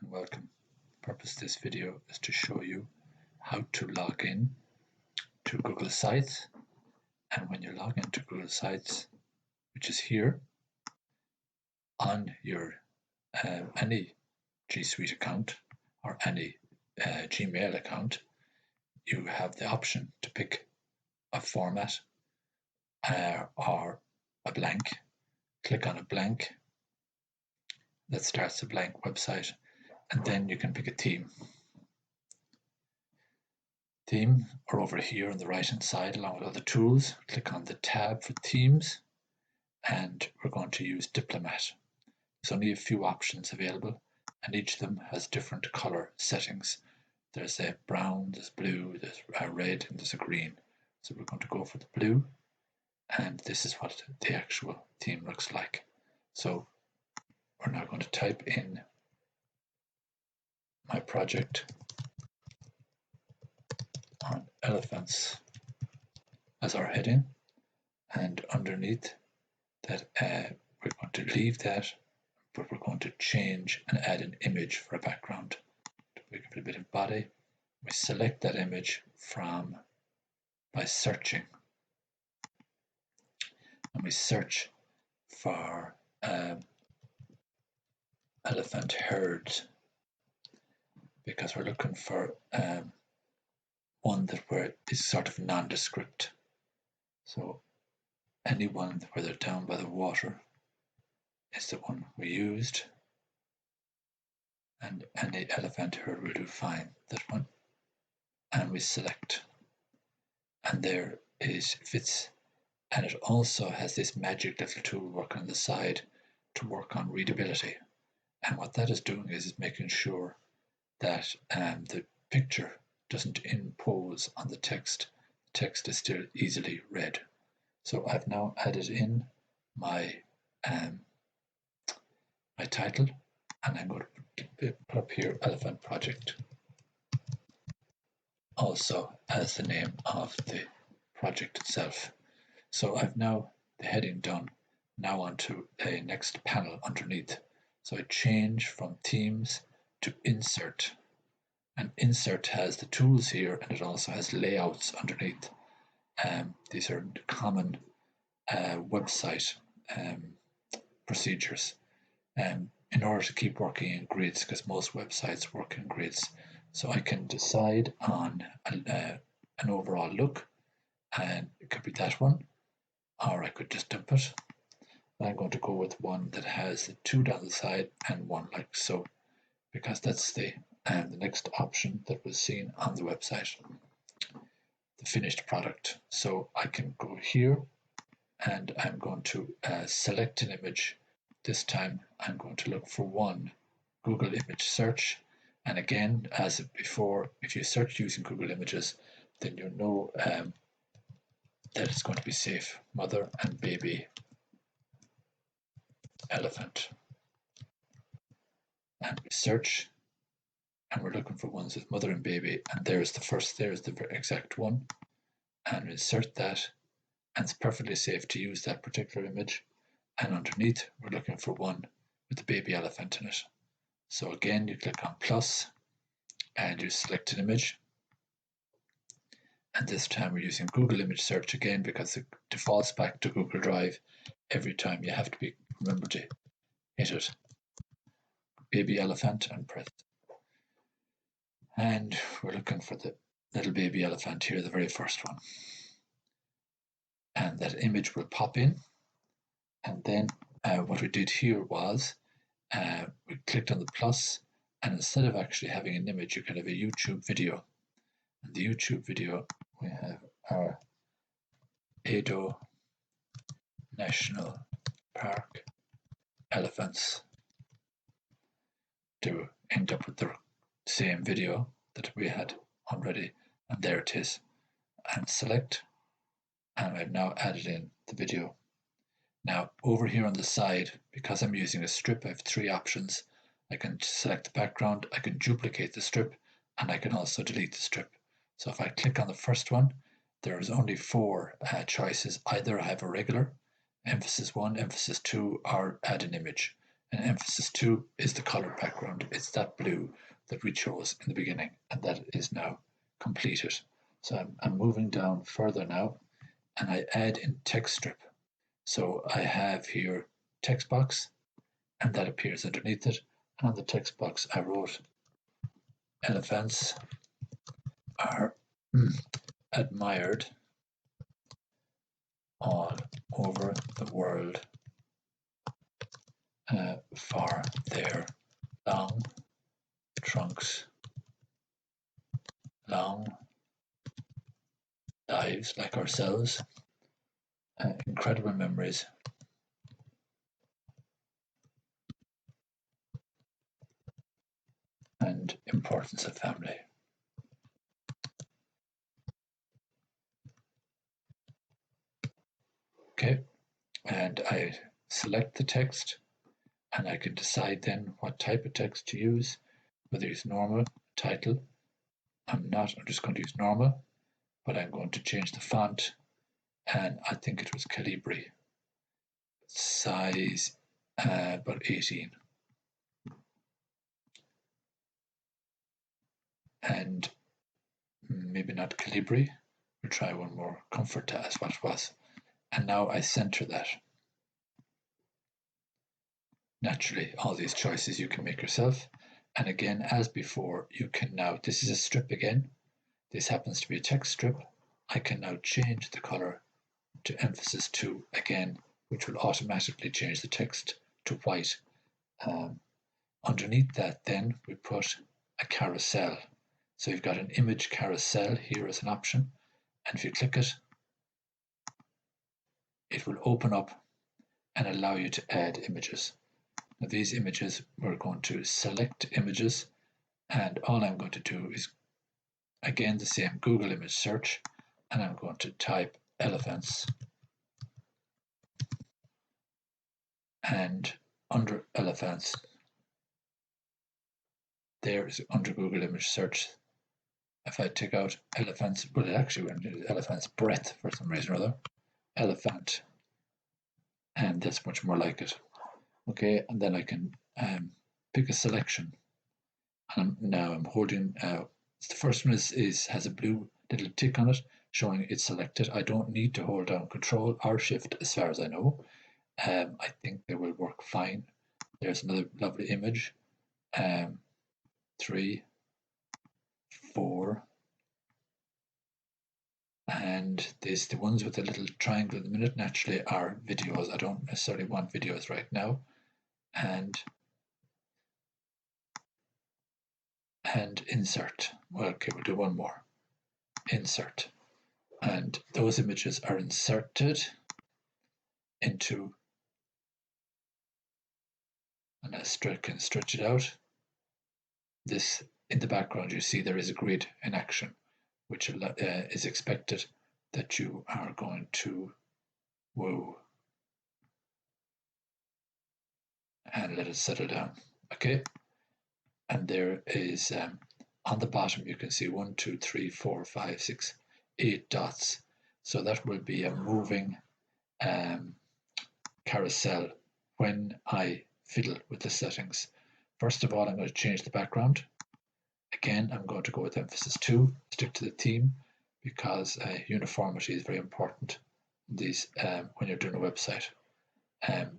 and welcome. The purpose of this video is to show you how to log in to Google Sites. And when you log into Google Sites, which is here on your any G Suite account or any Gmail account, you have the option to pick a format or a blank. Click on a blank that starts a blank website, and then you can pick a theme. Theme are over here on the right hand side along with other tools. Click on the tab for themes, and we're going to use Diplomat. There's only a few options available, and each of them has different color settings. There's a brown, there's blue, there's a red, and there's a green. So we're going to go for the blue, and this is what the actual theme looks like. So we're now going to type in my project on elephants as our heading, and underneath that we're going to leave that, but we're going to change and add an image for a background. We give it a bit of body. We select that image by searching, and we search for elephant herds, because we're looking for one that is sort of nondescript. So any one where they're down by the water is the one we used, and any elephant herd will do fine, that one. And we select, and there it fits. And it also has this magic little tool working on the side to work on readability. And what that is doing is making sure that the picture doesn't impose on the text. The text is still easily read. So I've now added in my my title, and I'm going to put up here Elephant Project, also as the name of the project itself. So I've now the heading done. Now onto a next panel underneath. So I change from themes to insert, and insert has the tools here, and it also has layouts underneath. These are common website procedures in order to keep working in grids, because most websites work in grids. So I can decide on an overall look, and it could be that one, or I could just dump it. But I'm going to go with one that has the two down the side and one like so, because that's the next option that was seen on the website, the finished product. So I can go here, and I'm going to select an image. This time I'm going to look for one Google image search, and again, as before, if you search using Google Images, then you know that it's going to be safe. Mother and baby elephant, and we search, and we're looking for ones with mother and baby, and there's the exact one, and insert that, and it's perfectly safe to use that particular image. And underneath we're looking for one with the baby elephant in it. So again, you click on plus and you select an image, and this time we're using Google image search again, because it defaults back to Google Drive every time. You have to remember to hit it, baby elephant, and press. And we're looking for the little baby elephant here, the very first one, and that image will pop in. And then what we did here was we clicked on the plus, and instead of actually having an image, you can have a YouTube video. And the YouTube video, we have our Edo National Park elephants to end up with the same video that we had already, and there it is. And select, and I've now added in the video. Now over here on the side, because I'm using a strip, I have three options. I can select the background, I can duplicate the strip, and I can also delete the strip. So if I click on the first one, there's only four choices. Either I have a regular, emphasis 1, emphasis 2, or add an image. And emphasis 2 is the color background. It's that blue that we chose in the beginning, and that is now completed. So I'm moving down further now, and I add in text strip. So I have here text box, and that appears underneath it. And on the text box, I wrote elephants are admired all over the world for their long trunks, long lives like ourselves, incredible memories, and importance of family. Okay, and I select the text, and I can decide then what type of text to use, whether it's normal, title. I'm just going to use normal, but I'm going to change the font, and I think it was Calibri. Size about 18. And maybe not Calibri. We'll try one more. Comfort as what it was. And now I center that. Naturally, all these choices you can make yourself. And again, as before, you can now, this is a strip again. This happens to be a text strip. I can now change the color to emphasis 2 again, which will automatically change the text to white. Underneath that, then we put a carousel. So you've got an image carousel here as an option. And if you click it, it will open up and allow you to add images. Now these images, we're going to select images, and all I'm going to do is, again, the same Google image search, and I'm going to type elephants, and under elephants, there is under Google image search. If I take out elephants, well, it actually went into elephant's breath for some reason or other. Elephant, and that's much more like it. Okay, and then I can pick a selection. And now I'm holding. The first one has a blue little tick on it, showing it's selected. I don't need to hold down Control or Shift, as far as I know. I think they will work fine. There's another lovely image. 3, 4, and the ones with the little triangle in the minute naturally are videos. I don't necessarily want videos right now. And insert. Well, okay, we'll do one more. Insert. And those images are inserted into, and I can stretch it out. This, in the background, you see there is a grid in action, which is expected that you are going to woo and let it settle down. Okay, and there is on the bottom you can see 1, 2, 3, 4, 5, 6, 8 dots. So that will be a moving carousel when I fiddle with the settings. First of all, I'm going to change the background. Again, I'm going to go with emphasis 2, stick to the theme, because uniformity is very important these when you're doing a website.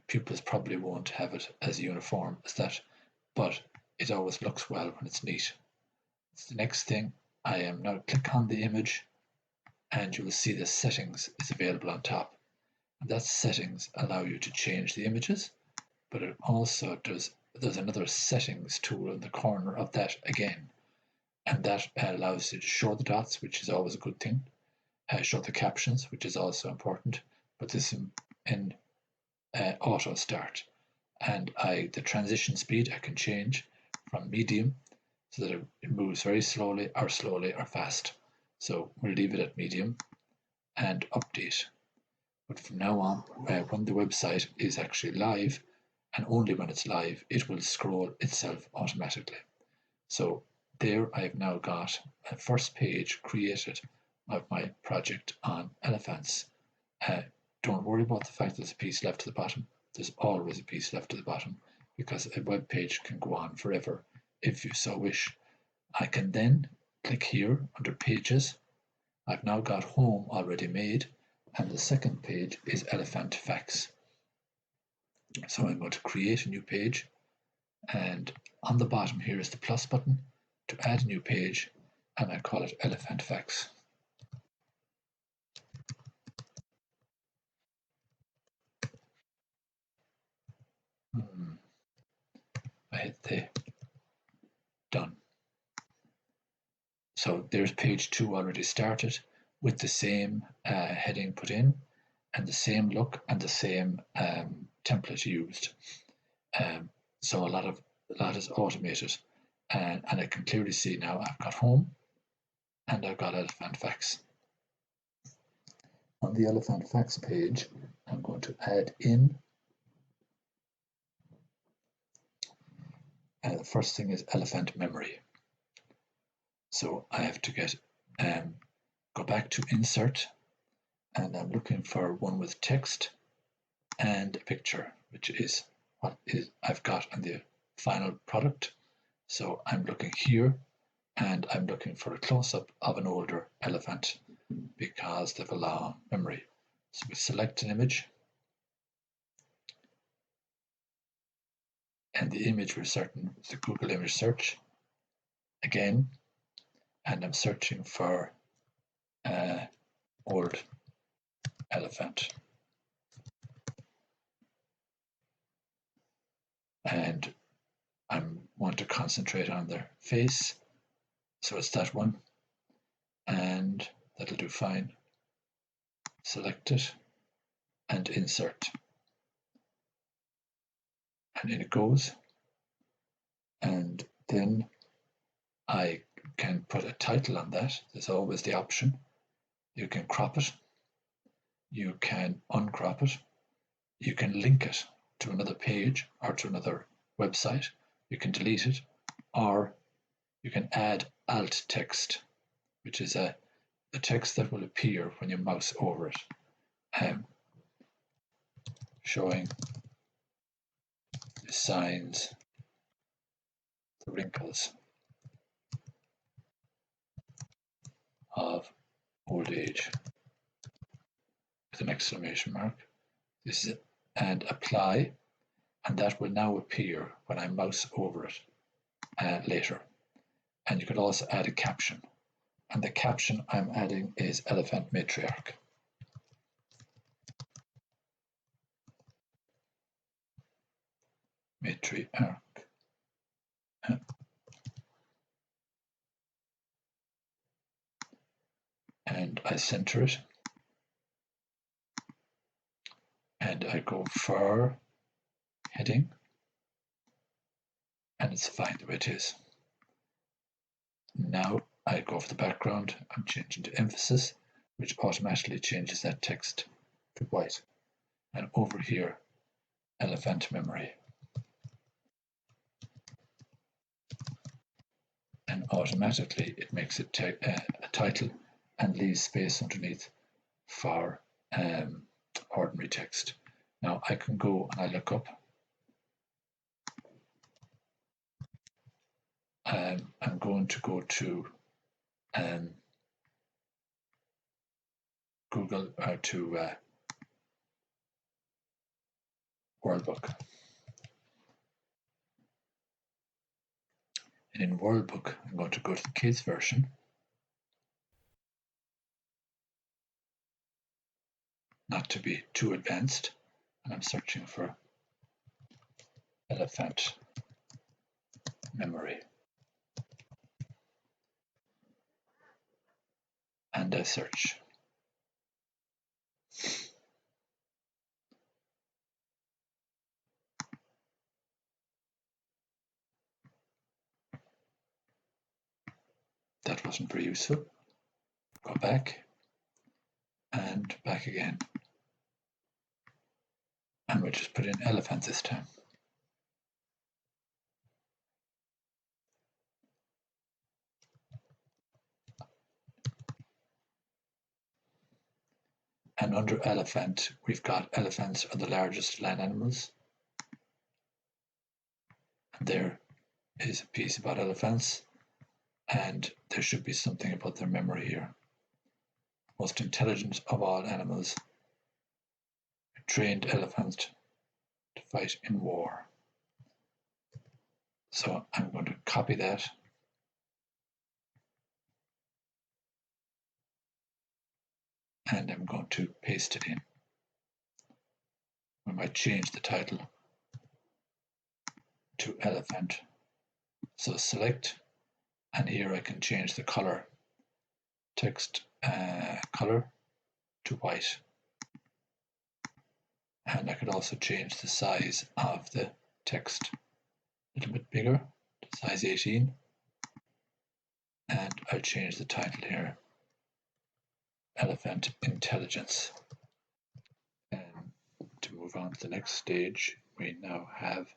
Pupils probably won't have it as uniform as that, but it always looks well when it's neat. It's the next thing. I am now click on the image, and you will see the settings is available on top. And that settings allow you to change the images, but it also there's another settings tool in the corner of that again, and that allows you to show the dots, which is always a good thing, show the captions, which is also important, but this in auto start, and the transition speed I can change from medium so that it moves very slowly or fast. So we'll leave it at medium and update. But from now on, when the website is actually live, and only when it's live, it will scroll itself automatically. So there I've now got a first page created of my project on elephants. Don't worry about the fact there's a piece left to the bottom. There's always a piece left to the bottom. because a web page can go on forever if you so wish. I can then click here under Pages. I've now got Home already made, and the second page is Elephant Facts. So I'm going to create a new page, and on the bottom here is the plus button to add a new page, and I call it Elephant Facts. I hit the done. So there's page 2 already started with the same heading put in and the same look and the same template used. So a lot is automated, and I can clearly see now I've got Home and I've got Elephant Facts. On the Elephant Facts page, I'm going to add in, the first thing is Elephant Memory. So I have to go back to Insert, and I'm looking for one with text and a picture, which is what I've got on the final product. So I'm looking here, and I'm looking for a close-up of an older elephant because they have a long memory. So we select an image, and the image we're searching is the Google image search again, and I'm searching for old elephant. And I want to concentrate on their face, so it's that one, and that'll do fine. Select it and insert, and in it goes. And then I can put a title on that. There's always the option. You can crop it, you can uncrop it, you can link it to another page or to another website, you can delete it, or you can add alt text, which is the text that will appear when you mouse over it, showing the signs, the wrinkles of old age, with an exclamation mark. This is it, and apply, and that will now appear when I mouse over it later. And you could also add a caption, and the caption I'm adding is Elephant Matriarch. Matriarch. And I center it, and I go for heading, and it's fine the way it is. Now I go for the background, I'm changing to emphasis, which automatically changes that text to white. And over here, Elephant Memory. And automatically it makes it a title and leaves space underneath for ordinary text. Now I can go and I look up. I'm going to go to Google or to WorldBook. And in WorldBook, I'm going to go to the kids version. Not to be too advanced, and I'm searching for Elephant Memory. And I search. That wasn't very useful. Go back and back again. And we'll just put in elephant this time. And under elephant, we've got elephants are the largest land animals. There is a piece about elephants, and there should be something about their memory here. Most intelligent of all animals, trained elephants to fight in war. So I'm going to copy that and I'm going to paste it in. I might change the title to elephant. So select, and here I can change the color, text color to white. And I could also change the size of the text a little bit bigger, to size 18. And I'll change the title here, Elephant Intelligence. And to move on to the next stage, we now have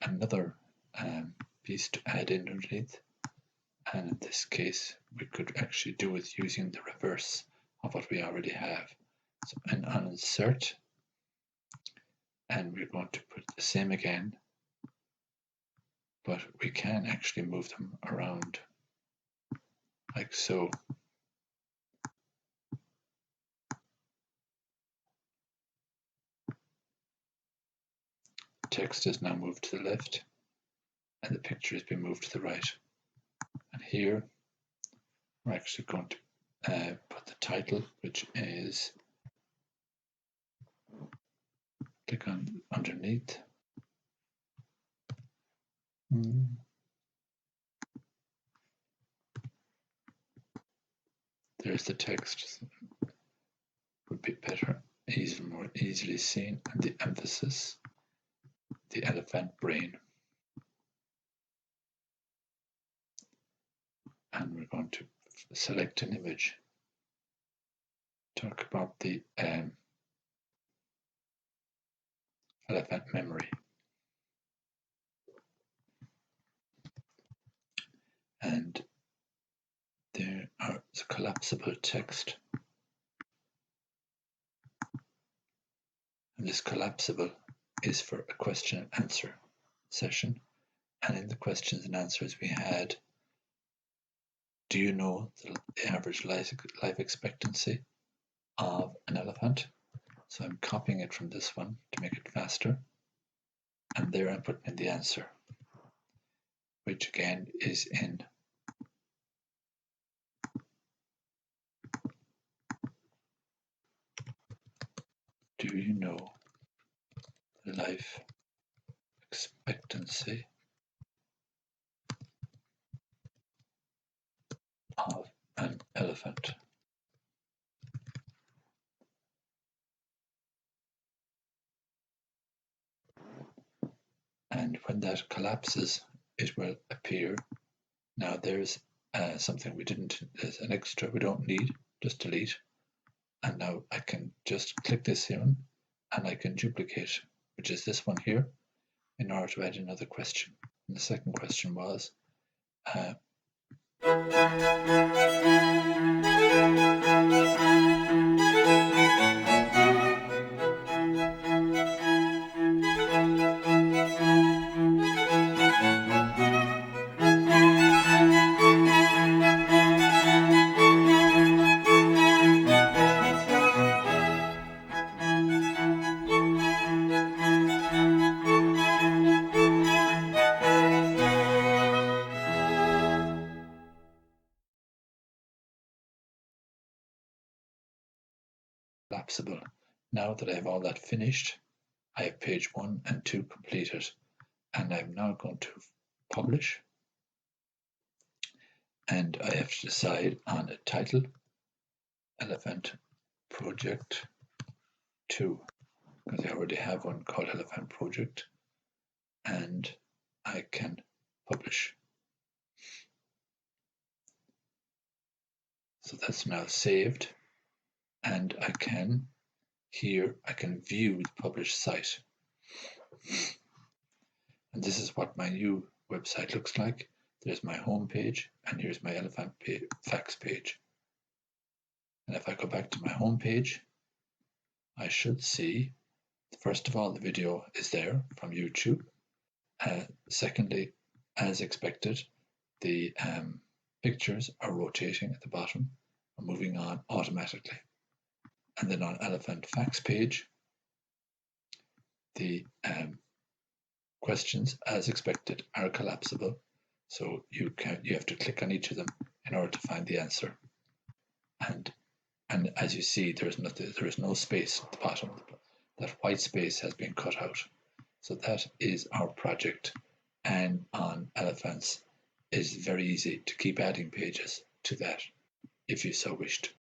another piece to add in underneath. And in this case, we could actually do it using the reverse of what we already have. So on insert, and we're going to put the same again, but we can actually move them around like so. Text is now moved to the left and the picture has been moved to the right. And here we're actually going to put the title, which is, click on underneath. There's the text, would be better, even more easily seen, and the emphasis, the elephant brain. And we're going to select an image, talk about the elephant memory. And there are collapsible text. And this collapsible is for a question and answer session. And in the questions and answers we had, do you know the average life expectancy of an elephant? So I'm copying it from this one to make it faster. And there I'm putting in the answer, which again is in do you know the life expectancy of an elephant? And when that collapses, it will appear. Now there's something we didn't, there's an extra we don't need, just delete. And now I can just click this here and I can duplicate, which is this one here, in order to add another question. And the second question was, collapsible. Now that I have all that finished, I have page 1 and 2 completed, and I'm now going to publish, and I have to decide on a title, Elephant Project 2, because I already have one called Elephant Project, and I can publish. So that's now saved, and I can view the published site. And this is what my new website looks like. There's my home page, and here's my elephant facts page. And if I go back to my home page, I should see, first of all, the video is there from YouTube. Secondly, as expected, the pictures are rotating at the bottom or moving on automatically. And then on Elephant Facts page, the questions, as expected, are collapsible. So you have to click on each of them in order to find the answer. And as you see, there is no space at the bottom. That white space has been cut out. So that is our project. And on Elephants, it is very easy to keep adding pages to that if you so wished.